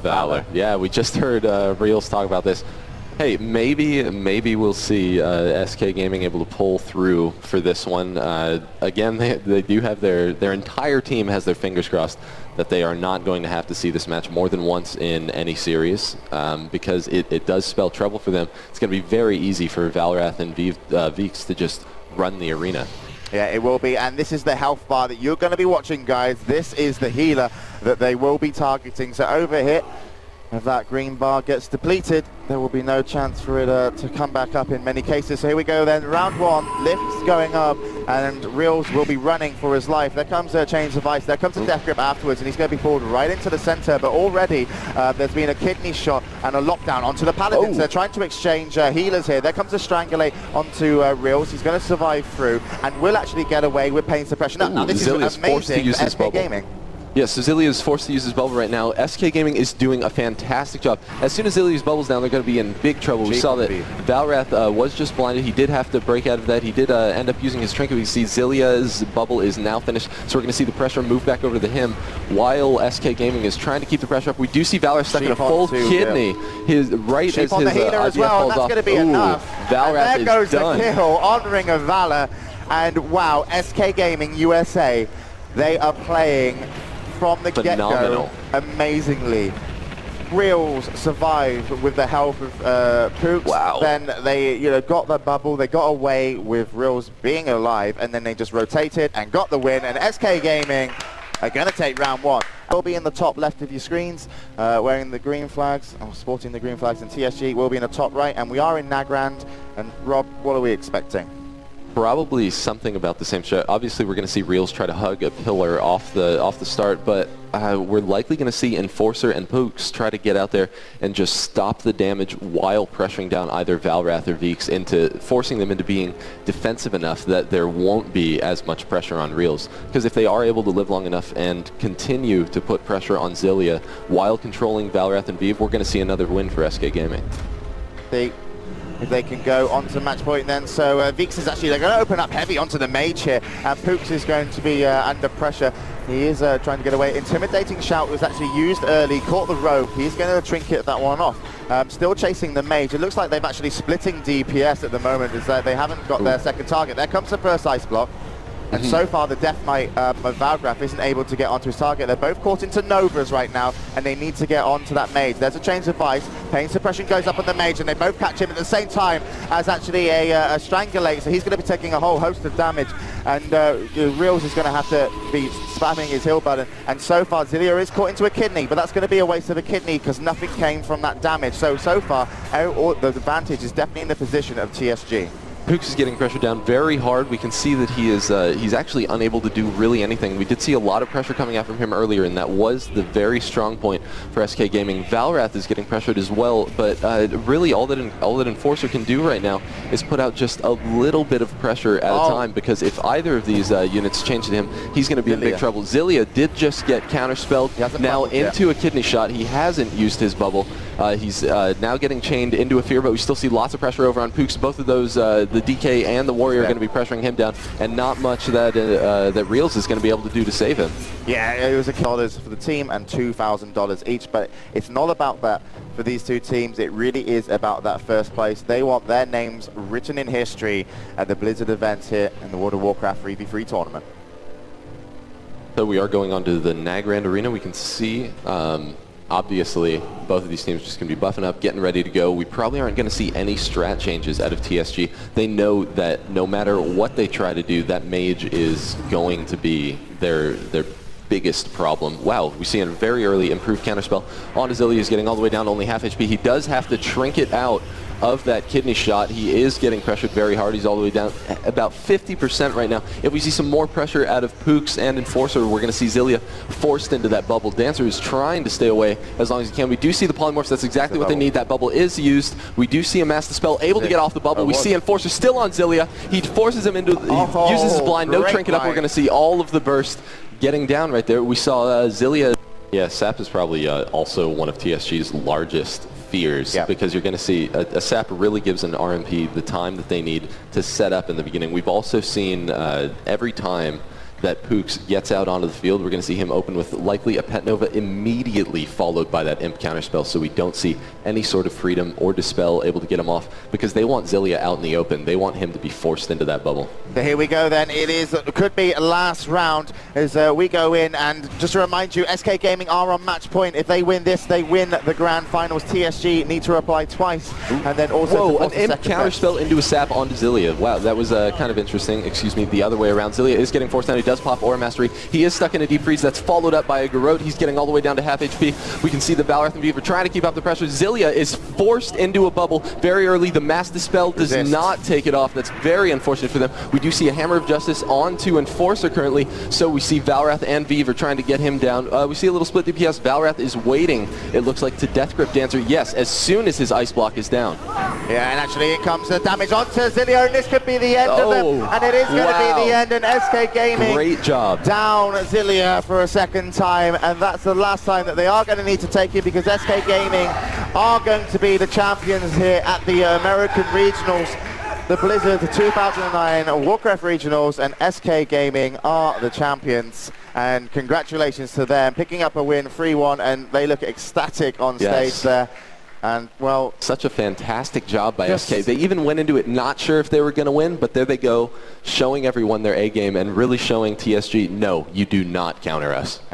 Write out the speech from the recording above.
Valor. Yeah, we just heard Reels talk about this. Hey, maybe we'll see SK Gaming able to pull through for this one. Again, they do have their entire team has their fingers crossed that they are not going to have to see this match more than once in any series, because it does spell trouble for them. It's going to be very easy for Valrath and Veeks to just run the arena. Yeah, it will be, and this is the health bar that you're going to be watching, guys. This is the healer that they will be targeting. So over here, if that green bar gets depleted, there will be no chance for it to come back up in many cases. So here we go then, round one, lifts going up, and Reels will be running for his life. There comes a change of ice, there comes a death grip afterwards, and he's going to be pulled right into the center, but already there's been a kidney shot and a lockdown onto the Paladins. They're trying to exchange healers here. There comes a strangulate onto Reels. He's going to survive through, and will actually get away with pain suppression. Now this is amazing for SK Gaming. Yes, so Zillia is forced to use his bubble right now. SK Gaming is doing a fantastic job. As soon as Zillia's bubble's down, they're going to be in big trouble. We saw that Valrath was just blinded. He did have to break out of that. He did end up using his trinket. We see Zillia's bubble is now finished, so we're going to see the pressure move back over to him while SK Gaming is trying to keep the pressure up. We do see Valrath stuck in a full kidney. His right Sheep as on his the healer as well, and that's going to be enough. Valrath and there goes done. The kill on Ring of Valor, and wow, SK Gaming USA, they are playing from the get-go amazingly. Reels survived with the help of Pooks. Wow. Then they got the bubble, they got away with Reels being alive, and then they just rotated and got the win, and SK Gaming are going to take round one. Will be in the top left of your screens, wearing the green flags, or sporting the green flags, and TSG will be in the top right, and we are in Nagrand. And Rob, what are we expecting? Probably something about the same shot. Obviously, we're going to see Reels try to hug a pillar off the start, but we're likely going to see Enforcer and Pooks try to get out there and just stop the damage while pressuring down either Valrath or Veeks, into forcing them into being defensive enough that there won't be as much pressure on Reels. Because if they are able to live long enough and continue to put pressure on Zillia while controlling Valrath and Vive, we're going to see another win for SK Gaming. If they can go onto match point then. So Veeks is actually, they're going to open up heavy onto the mage here, and Pooks is going to be under pressure. He is trying to get away. Intimidating Shout was actually used early, caught the rope. He's going to trinket that one off. Still chasing the mage. It looks like they've actually splitting DPS at the moment, is that they haven't got their second target. There comes the first ice block. And so far, the Death Knight of Valgraf isn't able to get onto his target. They're both caught into Novas right now, and they need to get onto that mage. There's a change of ice. Pain suppression goes up on the mage, and they both catch him at the same time as actually a strangulate. So he's going to be taking a whole host of damage, and Reels is going to have to be spamming his heal button. And so far, Zillia is caught into a kidney, but that's going to be a waste of a kidney because nothing came from that damage. So far, the advantage is definitely in the position of TSG. Pooks is getting pressure down very hard. We can see that he is he's actually unable to do really anything. We did see a lot of pressure coming out from him earlier, and that was the very strong point for SK Gaming. Valrath is getting pressured as well, but really all that Enforcer can do right now is put out just a little bit of pressure at a time, because if either of these units change to him, he's going to be in big trouble. Zillia did just get counterspelled now into a kidney shot. He hasn't used his bubble. He's now getting chained into a fear, but we still see lots of pressure over on Pooks. Both of those, the DK and the Warrior, are going to be pressuring him down, and not much that that Reels is going to be able to do to save him. Yeah, it was $1,000 for the team and $2,000 each, but it's not about that for these two teams. It really is about that first place. They want their names written in history at the Blizzard events here in the World of Warcraft 3v3 tournament. So we are going on to the Nagrand Arena. We can see obviously, both of these teams are just going to be buffing up, getting ready to go. We probably aren't going to see any strat changes out of TSG. They know that no matter what they try to do, that mage is going to be their biggest problem. Wow, we see a very early improved counterspell on Zillia. He's getting all the way down to only half HP. He does have to trinket out of that kidney shot. He is getting pressured very hard. He's all the way down about 50% right now. If we see some more pressure out of Pooks and Enforcer, we're going to see Zillia forced into that bubble. Dancer is trying to stay away as long as he can. We do see the polymorphs. That's exactly what they need. That bubble is used. We do see a Master Spell able to get off the bubble. We see Enforcer still on Zillia. He forces him into, he uses his blind, no trinket up. We're going to see all of the burst getting down right there. We saw Zillia. Yeah, Sap is probably also one of TSG's largest fears, because you're going to see a SAP really gives an RMP the time that they need to set up in the beginning. We've also seen every time that Pooks gets out onto the field, we're going to see him open with likely a Pet Nova immediately followed by that Imp counterspell, so we don't see any sort of freedom or dispel able to get him off, because they want Zillia out in the open. They want him to be forced into that bubble. So here we go then. It could be last round as we go in, and just to remind you, SK Gaming are on match point. If they win this, they win the grand finals. TSG need to reply twice, and then also an Imp counterspell into a sap onto Zillia. Wow, that was kind of interesting. Excuse me, the other way around. Zillia is getting forced down. He does pop Aura Mastery. He is stuck in a deep freeze that's followed up by a Garrote. He's getting all the way down to half HP. We can see the Valrath and Viva trying to keep up the pressure. Zillia is forced into a bubble very early. The Mass Dispel does not take it off. That's very unfortunate for them. We do see a Hammer of Justice onto Enforcer currently, so we see Valrath and Viva trying to get him down. We see a little split DPS. Valrath is waiting, it looks like, to Death Grip Dancer, yes, as soon as his Ice Block is down. Yeah, and actually it comes the damage onto Zillia, and this could be the end of them, and it is going to be the end, and SK Gaming great job. Down Zillia for a second time, and that's the last time that they are going to need to take it, because SK Gaming are going to be the champions here at the American Regionals, the Blizzard 2009 Warcraft Regionals, and SK Gaming are the champions. And congratulations to them, picking up a win 3-1, and they look ecstatic on stage there. And, well, such a fantastic job by SK. They even went into it not sure if they were going to win, but there they go, showing everyone their A game and really showing TSG, no, you do not counter us.